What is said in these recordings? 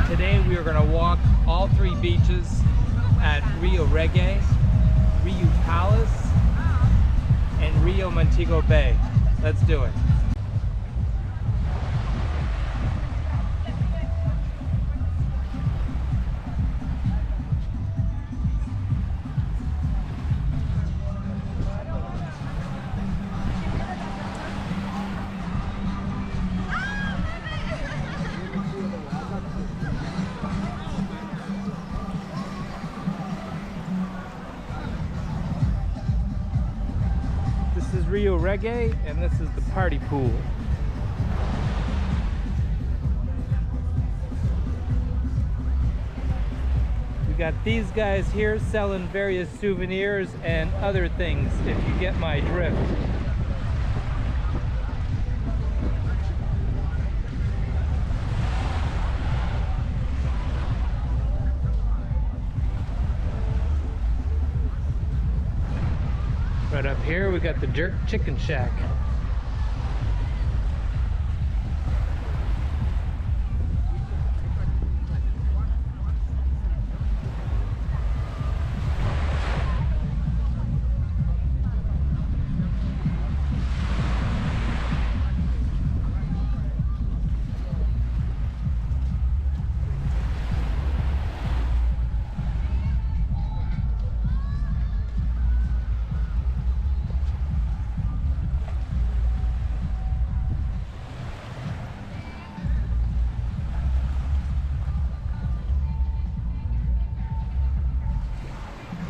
Today we are going to walk all three beaches at Rio Reggae, Rio Palace, and Rio Montego Bay. Let's do it. This is Rio Reggae, and this is the party pool. We got these guys here selling various souvenirs and other things, if you get my drift. Right up here we got the Jerk Chicken Shack.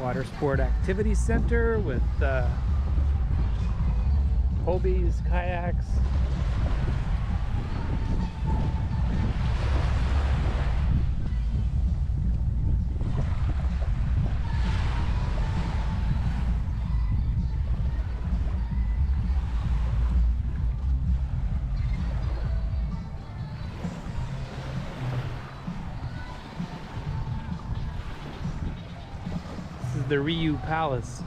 Water Sport Activity Center with Hobies, kayaks. This is the Rio Palace.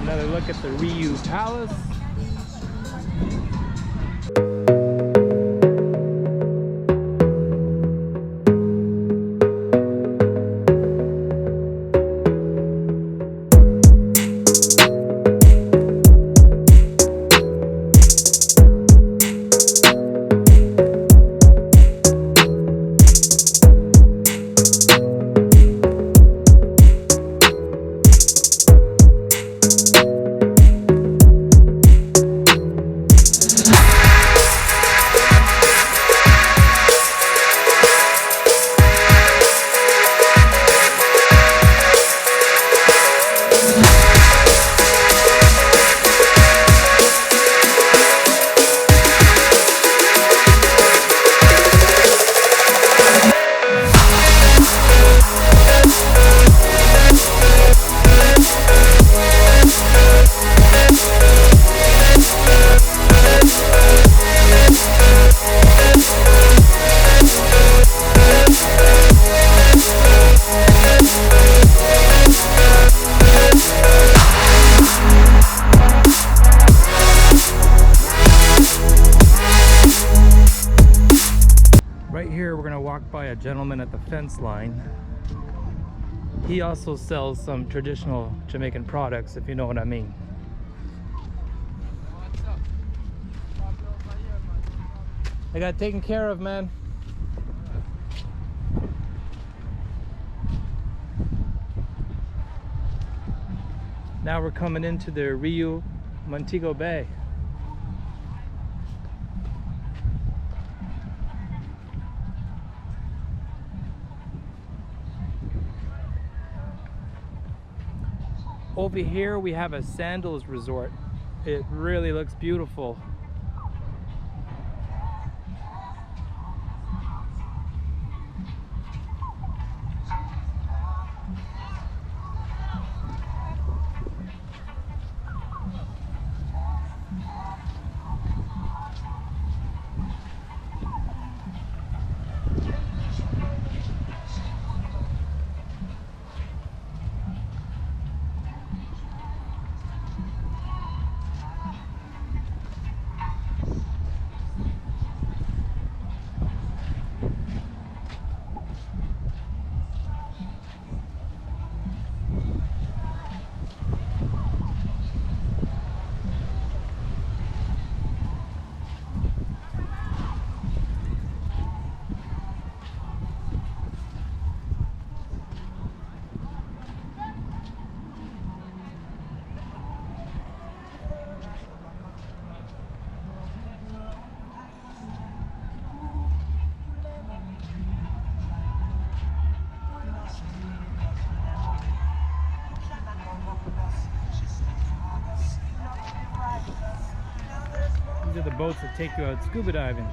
Another look at the Rio Palace. gentleman at the fence line. He also sells some traditional Jamaican products, if you know what I mean. I got taken care of, man. Now we're coming into the Rio Montego Bay. Over here we have a sandals resort. It really looks beautiful. These are the boats that take you out scuba diving.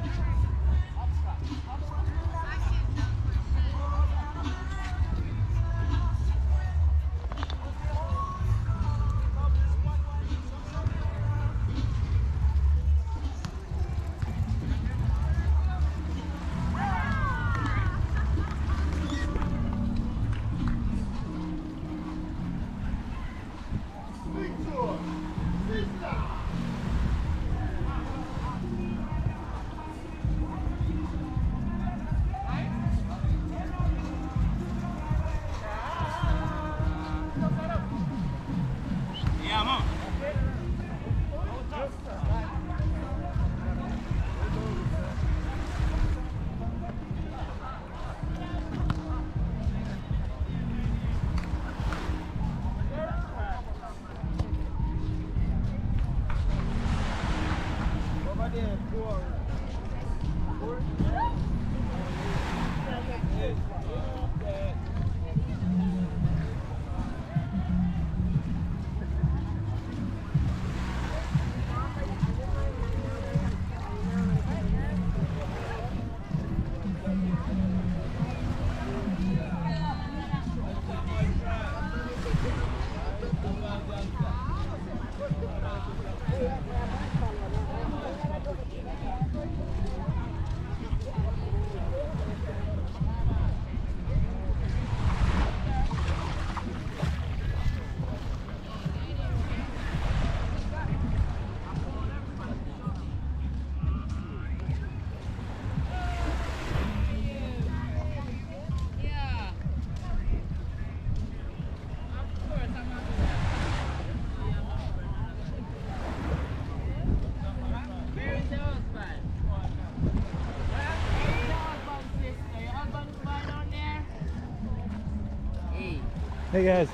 Hey guys.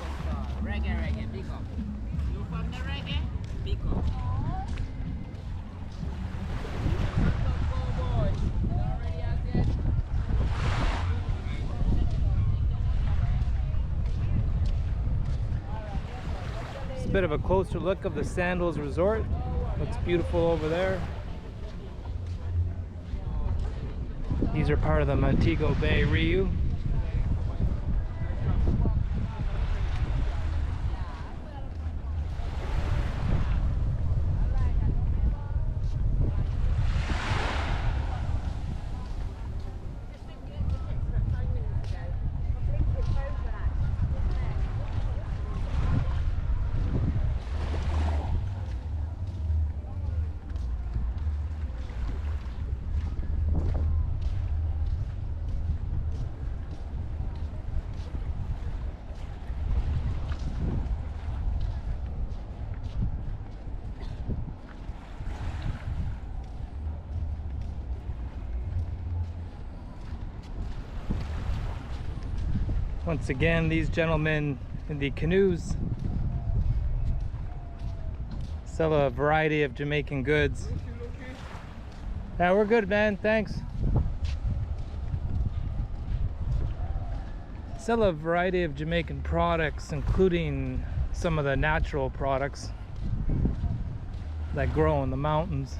Reggae, big up. You from the reggae? Big up. It's a bit of a closer look of the Sandals Resort. Looks beautiful over there. These are part of the Montego Bay Rio. Once again, these gentlemen in the canoes sell a variety of Jamaican goods. Yeah, we're good, man. Thanks. Sell a variety of Jamaican products, including some of the natural products that grow in the mountains.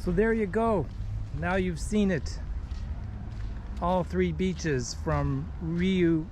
So there you go. Now you've seen it. All three beaches from Rio